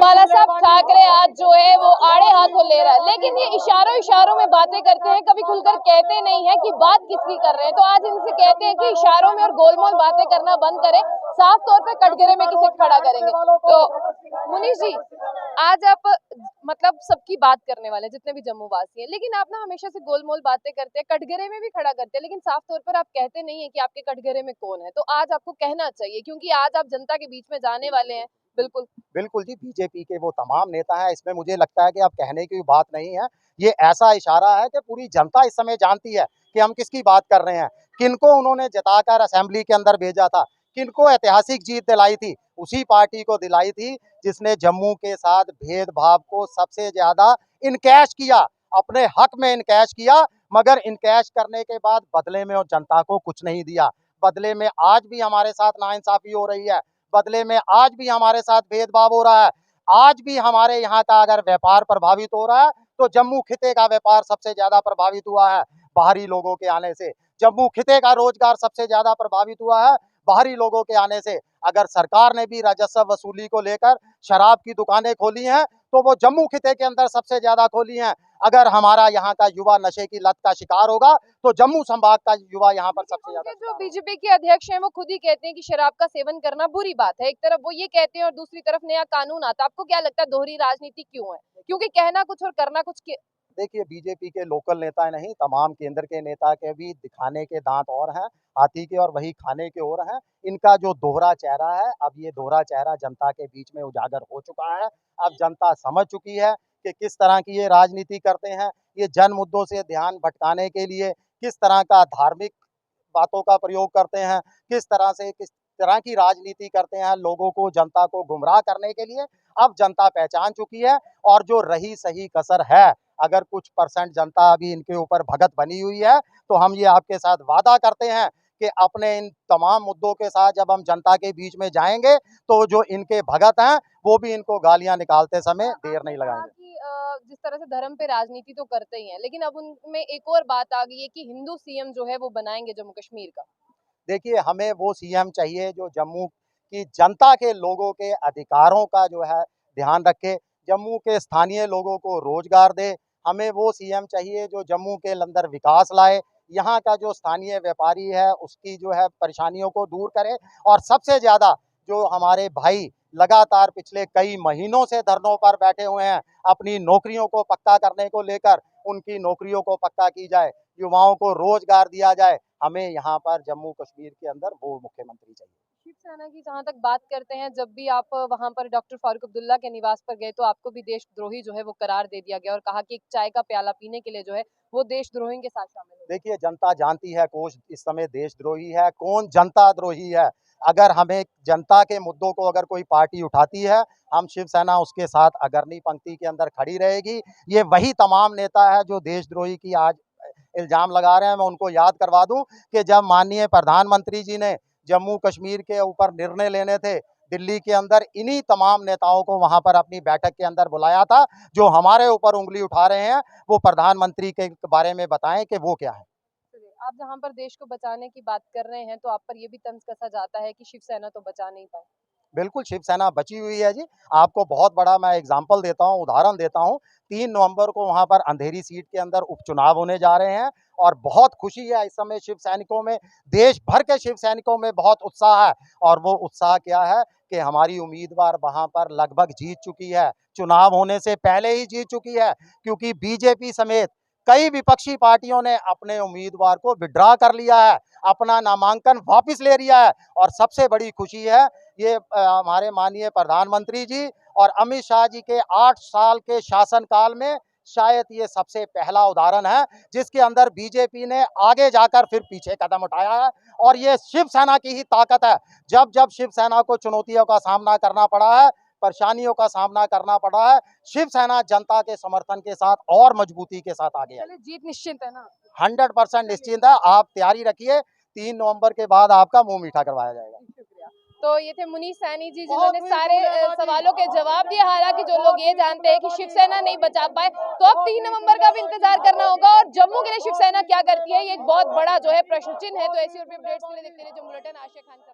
बाला साहब ठाकरे आज जो है वो आड़े हाथों ले रहा है, लेकिन ये इशारों इशारों में बातें करते हैं, कभी खुलकर कहते नहीं है कि बात किसकी कर रहे हैं। तो आज इनसे कहते हैं कि इशारों में और गोलमोल बातें करना बंद करें, साफ तौर पे कटघरे में किसे खड़ा करेंगे। तो मुनीष जी, आज आप मतलब सबकी बात करने वाले जितने भी जम्मू वासी हैं, लेकिन आप ना हमेशा से गोलमोल बातें करते हैं, कटघरे में भी खड़ा करते हैं, लेकिन साफ तौर पर आप कहते नहीं है कि आपके कटघरे में कौन है। तो आज आपको कहना चाहिए, क्योंकि आज आप जनता के बीच में जाने वाले हैं। बिल्कुल बिल्कुल जी, बीजेपी के वो तमाम नेता हैं, इसमें मुझे लगता है कि अब कहने की बात नहीं है। ये ऐसा इशारा है कि पूरी जनता इस समय जानती है कि हम किसकी बात कर रहे हैं, किनको उन्होंने जिताकर असेंबली के अंदर भेजा था, किनको ऐतिहासिक जीत दिलाई थी। उसी पार्टी को दिलाई थी जिसने जम्मू के साथ भेदभाव को सबसे ज्यादा इनकैश किया, अपने हक में इनकैश किया, मगर इनकैश करने के बाद बदले में और जनता को कुछ नहीं दिया। बदले में आज भी हमारे साथ नाइंसाफी हो रही है, बदले में आज भी हमारे साथ भेदभाव हो रहा है। आज भी हमारे यहाँ का अगर व्यापार प्रभावित हो रहा है तो जम्मू खिते का व्यापार सबसे ज्यादा प्रभावित हुआ है बाहरी लोगों के आने से। जम्मू खिते का रोजगार सबसे ज्यादा प्रभावित हुआ है बाहरी लोगों के आने से। अगर सरकार ने भी राजस्व वसूली को लेकर शराब की दुकानें खोली हैं तो वो जम्मू खिते के अंदर सबसे ज्यादा खोली हैं। अगर हमारा यहाँ का युवा नशे की लत का शिकार होगा तो जम्मू संभाग का युवा यहाँ पर सबसे ज्यादा। जो बीजेपी के अध्यक्ष हैं वो खुद ही कहते हैं कि शराब का सेवन करना बुरी बात है। एक तरफ वो ये कहते हैं और दूसरी तरफ नया कानून आता है। आपको क्या लगता है दोहरी राजनीति क्यों है? क्योंकि कहना कुछ और करना कुछ देखिए, बीजेपी के लोकल नेता नहीं, तमाम केंद्र के नेता के भी दिखाने के दांत और हैं, हाथी के और वही खाने के और हैं। इनका जो दोहरा चेहरा है, अब ये दोहरा चेहरा जनता के बीच में उजागर हो चुका है। अब जनता समझ चुकी है कि किस तरह की ये राजनीति करते हैं। ये जन मुद्दों से ध्यान भटकाने के लिए किस तरह का धार्मिक बातों का प्रयोग करते हैं, किस तरह की राजनीति करते हैं, लोगों को, जनता को गुमराह करने के लिए। अब जनता पहचान चुकी है और जो रही सही कसर है, अगर कुछ परसेंट जनता अभी इनके ऊपर भगत बनी हुई है, तो हम ये आपके साथ वादा करते हैं कि अपने इन तमाम मुद्दों के साथ जब हम जनता के बीच में जाएंगे तो जो इनके भगत हैं वो भी इनको गालियां निकालते समय देर नहीं लगाएंगे। जिस तरह से धर्म पे राजनीति तो करते ही हैं, लेकिन अब उनमें एक और बात आ गई है कि हिंदू सीएम जो है वो बनाएंगे जम्मू कश्मीर का। देखिए, हमें वो सीएम चाहिए जो जम्मू की जनता के लोगों के अधिकारों का जो है ध्यान रखे, जम्मू के स्थानीय लोगों को रोजगार दे। हमें वो सीएम चाहिए जो जम्मू के अंदर विकास लाए, यहाँ का जो स्थानीय व्यापारी है उसकी जो है परेशानियों को दूर करे। और सबसे ज़्यादा जो हमारे भाई लगातार पिछले कई महीनों से धरनों पर बैठे हुए हैं, अपनी नौकरियों को पक्का करने को लेकर, उनकी नौकरियों को पक्का की जाए, युवाओं को रोजगार दिया जाए। हमें यहाँ पर जम्मू कश्मीर के अंदर वो मुख्यमंत्री चाहिए। शिवसेना की जहां तक बात करते हैं, जब भी आप वहां पर डॉक्टर फारूक अब्दुल्ला के निवास पर गए तो आपको भी देशद्रोही जो है वो करार दे दिया गया और कहा कि एक चाय का प्याला पीने के लिए जो है वो देशद्रोही के साथ शामिल है। देखिए, जनता जानती है कौन इस समय देशद्रोही है, कौन जनता द्रोही है। अगर हमें जनता के मुद्दों को अगर कोई पार्टी उठाती है, हम शिवसेना उसके साथ अग्रणी पंक्ति के अंदर खड़ी रहेगी। ये वही तमाम नेता है जो देशद्रोही की आज इल्जाम लगा रहे हैं। मैं उनको याद करवा दूं कि जब माननीय प्रधानमंत्री जी ने जम्मू कश्मीर के ऊपर निर्णय लेने थे दिल्ली के अंदर, इन्हीं तमाम नेताओं को वहां पर अपनी बैठक के अंदर बुलाया था। जो हमारे ऊपर उंगली उठा रहे हैं वो प्रधानमंत्री के बारे में बताएं कि वो क्या है। आप जहां पर देश को बचाने की बात कर रहे हैं तो आप पर ये भी तंज कसा जाता है कि शिवसेना तो बचा नहीं पाए। बिल्कुल, शिवसेना बची हुई है जी। आपको बहुत बड़ा मैं एग्जाम्पल देता हूँ, उदाहरण देता हूँ। 3 नवंबर को वहाँ पर अंधेरी सीट के अंदर उपचुनाव होने जा रहे हैं और बहुत खुशी है इस समय शिव सैनिकों में, देश भर के शिव सैनिकों में बहुत उत्साह है। और वो उत्साह क्या है कि हमारी उम्मीदवार वहाँ पर लगभग जीत चुकी है, चुनाव होने से पहले ही जीत चुकी है, क्योंकि बीजेपी समेत कई विपक्षी पार्टियों ने अपने उम्मीदवार को विड्रॉ कर लिया है, अपना नामांकन वापस ले लिया है। और सबसे बड़ी खुशी है ये हमारे माननीय प्रधानमंत्री जी और अमित शाह जी के 8 साल के शासनकाल में शायद ये सबसे पहला उदाहरण है जिसके अंदर बीजेपी ने आगे जाकर फिर पीछे कदम उठाया है। और ये शिवसेना की ही ताकत है। जब जब शिवसेना को चुनौतियों का सामना करना पड़ा है, परेशानियों का सामना करना पड़ा है, शिवसेना जनता के समर्थन के साथ और मजबूती के साथ आगे आई। जीत निश्चित है ना? 100% निश्चिंत है। आप तैयारी रखिए, 3 नवंबर के बाद आपका मुंह मीठा करवाया जाएगा। तो ये थे मुनीष सैनी जी जिन्होंने सारे सवालों के जवाब दिए। हालांकि जो लोग ये जानते हैं कि शिवसेना नहीं बचा पाए, तो अब 3 नवंबर का भी इंतजार करना होगा और जम्मू के लिए शिवसेना क्या करती है ये एक बहुत बड़ा जो है प्रश्न चिन्ह है। तो ऐसी और भी अपडेट्स के लिए देखते रहिए जम्मू बुलेटिन। आशिया खान का